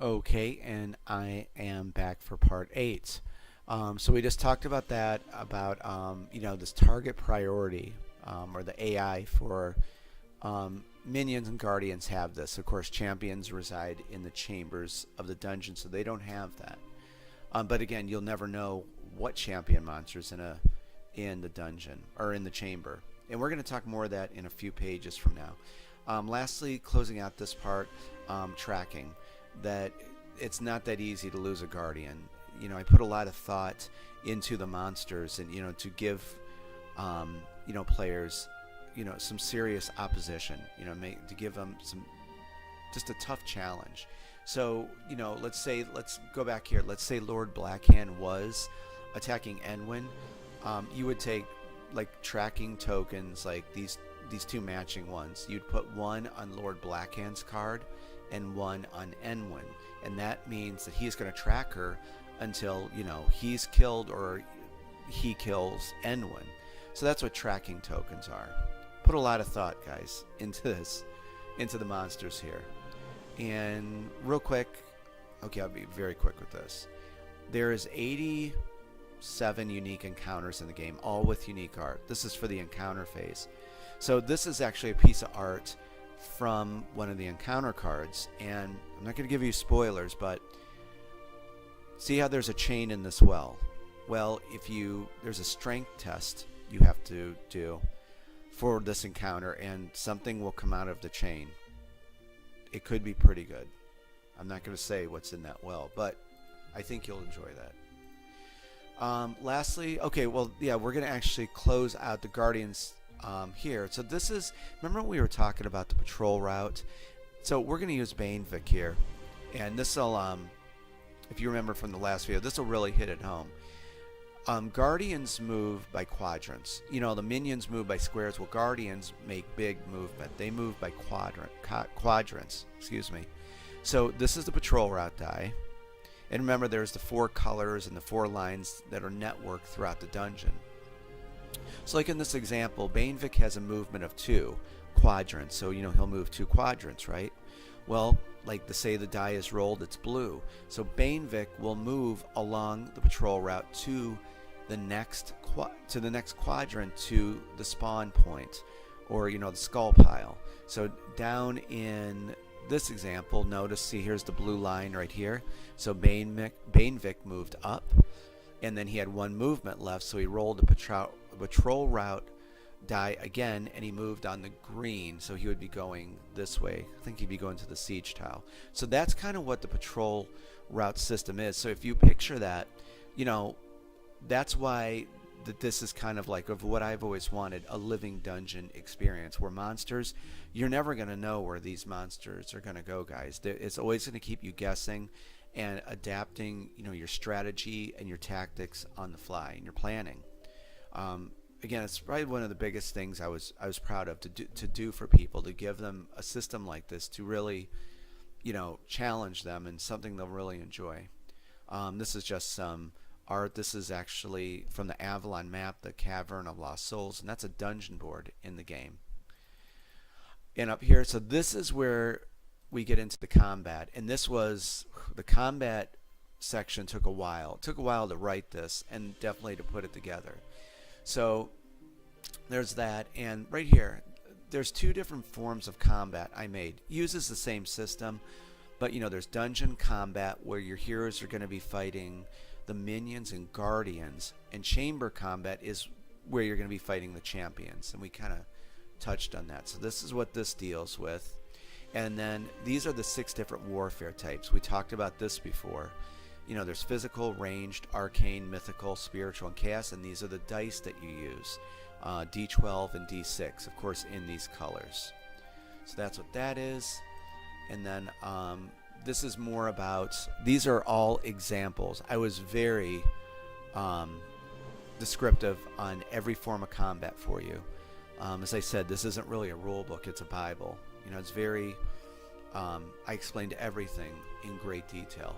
Okay, and I am back for part 8. So we just talked about that, about this target priority, or the AI for minions and guardians have this. Of course, champions reside in the chambers of the dungeon, so they don't have that. But again, you'll never know what champion monsters in the dungeon or in the chamber. And we're going to talk more of that in a few pages from now. Lastly, closing out this part, tracking. That it's not that easy to lose a guardian. I put a lot of thought into the monsters, and to give players some serious opposition. To give them some just a tough challenge. So let's go back here. Let's say Lord Blackhand was attacking Enwyn. You would take like tracking tokens, like these two matching ones. You'd put one on Lord Blackhand's card and one on Enwyn, and that means that he's going to track her until he's killed or he kills Enwyn. So that's what tracking tokens are. Put a lot of thought, guys, into this, into the monsters here. And real quick, okay, I'll be very quick with this. There is 87 unique encounters in the game, all with unique art. This is for the encounter phase. So this is actually a piece of art from one of the encounter cards, and I'm not going to give you spoilers, but see how there's a chain in this well. Well, there's a strength test you have to do for this encounter, and something will come out of the chain. It could be pretty good. I'm not going to say what's in that well, but I think you'll enjoy that. Lastly, okay, well, yeah, we're going to actually close out the Guardians here. So this is, remember when we were talking about the patrol route? So we're going to use Banevic here, and this will, if you remember from the last video, this will really hit it home. Guardians move by quadrants. The minions move by squares. Well, Guardians make big movement. They move by quadrants. Excuse me. So this is the patrol route die. And remember, there's the 4 colors and the 4 lines that are networked throughout the dungeon. So like in this example, Banevic has a movement of 2 quadrants. So, he'll move 2 quadrants, right? Well, like say the die is rolled, it's blue. So Banevic will move along the patrol route to the next quadrant, to the spawn point, or the skull pile. So down in this example, see here's the blue line right here. So Banevic moved up, and then he had 1 movement left, so he rolled the patrol route die again, and he moved on the green, so he would be going this way. I think he'd be going to the siege tile. So that's kind of what the patrol route system is. So if you picture that, that's why this is kind of like of what I've always wanted, a living dungeon experience where monsters, you're never going to know where these monsters are going to go, guys. It's always going to keep you guessing and adapting, your strategy and your tactics on the fly and your planning. Again, it's probably one of the biggest things I was proud of to do for people, to give them a system like this to really, challenge them and something they'll really enjoy. This is just some art. This is actually from the Avalon map, the Cavern of Lost Souls, and that's a dungeon board in the game. And up here, so this is where we get into the combat, and this was the combat section. Took a while. It took a while to write this, and definitely to put it together. So there's that, and right here there's 2 different forms of combat I made. Uses the same system, but there's dungeon combat where your heroes are going to be fighting the minions and guardians, and chamber combat is where you're going to be fighting the champions, and we kind of touched on that. So this is what this deals with. And then these are the 6 different warfare types. We talked about this before. There's physical, ranged, arcane, mythical, spiritual, and chaos, and these are the dice that you use. D12 and D6, of course, in these colors. So that's what that is. And then this is more about, these are all examples. I was very descriptive on every form of combat for you. As I said, this isn't really a rule book, it's a Bible. It's very, I explained everything in great detail.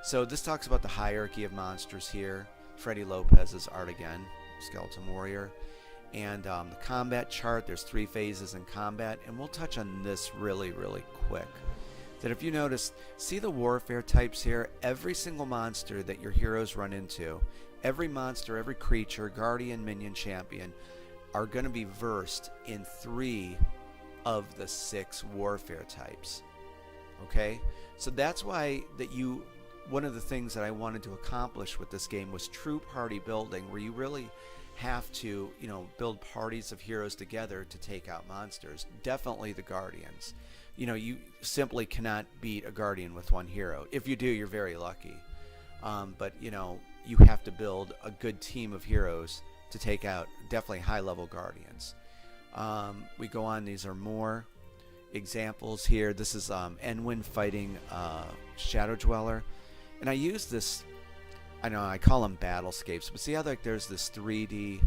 So this talks about the hierarchy of monsters here. Freddy Lopez's art again, Skeleton Warrior. And the combat chart, there's 3 phases in combat, and we'll touch on this really, really quick. that if you notice, see the warfare types here? Every single monster that your heroes run into, every monster, every creature, guardian, minion, champion, are going to be versed in 3 of the 6 warfare types. Okay? So that's why one of the things that I wanted to accomplish with this game was true party building, where you really have to, build parties of heroes together to take out monsters. Definitely the guardians. You simply cannot beat a guardian with one hero. If you do, you're very lucky. But you have to build a good team of heroes to take out definitely high-level guardians. We go on. These are more examples here. This is Enwin fighting Shadow Dweller. And I use this, I know I call them battlescapes, but see how there's this 3D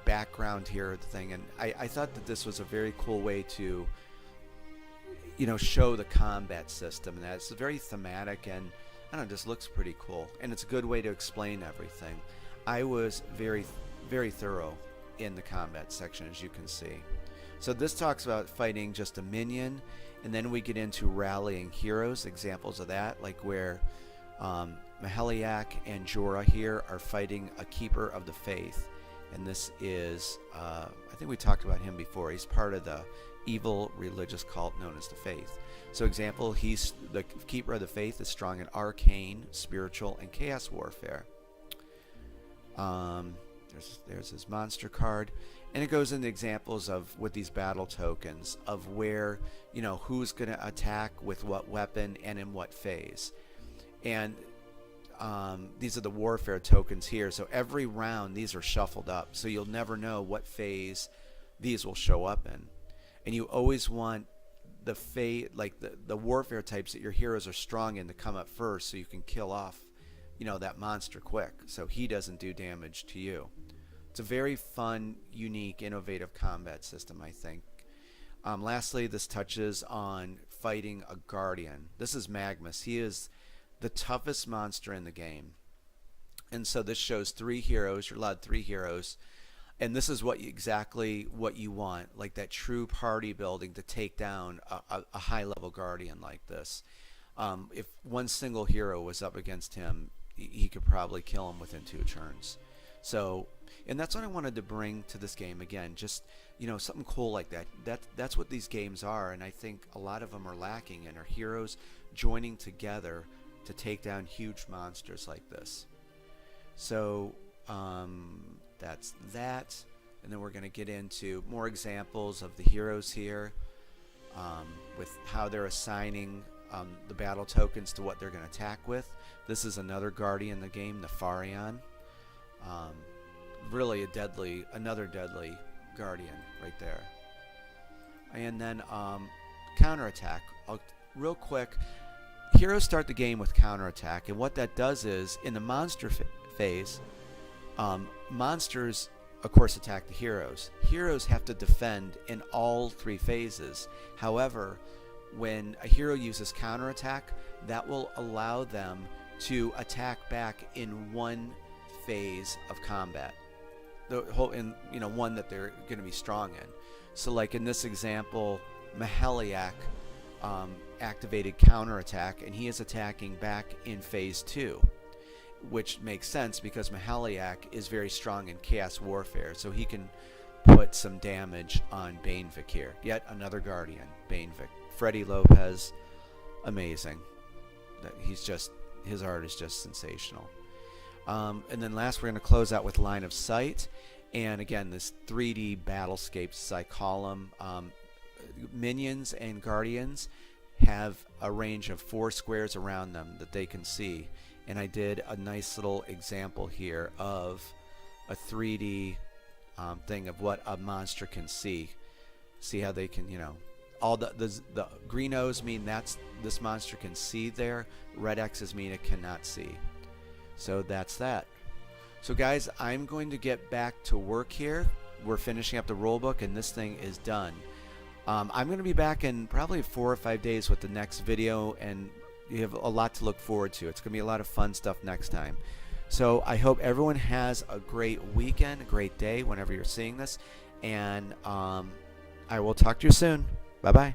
background here, the thing, and I thought that this was a very cool way to show the combat system, and that it's very thematic, and I don't know, just looks pretty cool, and it's a good way to explain everything. I was very, very thorough in the combat section, as you can see. So this talks about fighting just a minion, and then we get into rallying heroes, examples of that, like where Maheliak and Jorah here are fighting a keeper of the faith. And this is, I think we talked about him before. He's part of the evil religious cult known as the Faith. So example, he's the keeper of the faith is strong in arcane, spiritual, and chaos warfare. There's his monster card. And it goes into examples of with these battle tokens of where, who's going to attack with what weapon and in what phase. And these are the warfare tokens here. So every round, these are shuffled up. So you'll never know what phase these will show up in. And you always want the warfare types that your heroes are strong in to come up first, so you can kill off, that monster quick, so he doesn't do damage to you. It's a very fun, unique, innovative combat system, I think. Lastly, this touches on fighting a guardian. This is Magnus. He is the toughest monster in the game. And so this shows 3 heroes. You're allowed 3 heroes. And this is exactly what you want, like that true party building to take down a high-level guardian like this. If one single hero was up against him, he could probably kill him within 2 turns. So, and that's what I wanted to bring to this game again, just, something cool like that. That's what these games are, and I think a lot of them are lacking in, are heroes joining together to take down huge monsters like this. So, that's that. And then we're going to get into more examples of the heroes here, with how they're assigning the battle tokens to what they're going to attack with. This is another guardian in the game, Nefarion. Really another deadly guardian right there. And then counterattack. Real quick, heroes start the game with counterattack, and what that does is, in the monster phase, monsters, of course, attack the heroes. Heroes have to defend in all 3 phases. However, when a hero uses counterattack, that will allow them to attack back in one phase of combat. One that they're going to be strong in. So like in this example, Maheliak activated counterattack, and he is attacking back in phase 2. Which makes sense because Maheliak is very strong in chaos warfare, so he can put some damage on Banevik here. Yet another guardian, Banevik. Freddy Lopez, amazing. His art is just sensational. And then last, we're going to close out with Line of Sight, and again, this 3D battlescapes, as I call them. Minions and guardians have a range of 4 squares around them that they can see. And I did a nice little example here of a 3D thing of what a monster can see. See how they can, all the green O's mean this monster can see there. Red X's mean it cannot see. So that's that. So guys, I'm going to get back to work here. We're finishing up the rulebook, and this thing is done. I'm going to be back in probably 4 or 5 days with the next video, and you have a lot to look forward to. It's going to be a lot of fun stuff next time. So I hope everyone has a great weekend, a great day whenever you're seeing this, and I will talk to you soon. Bye-bye.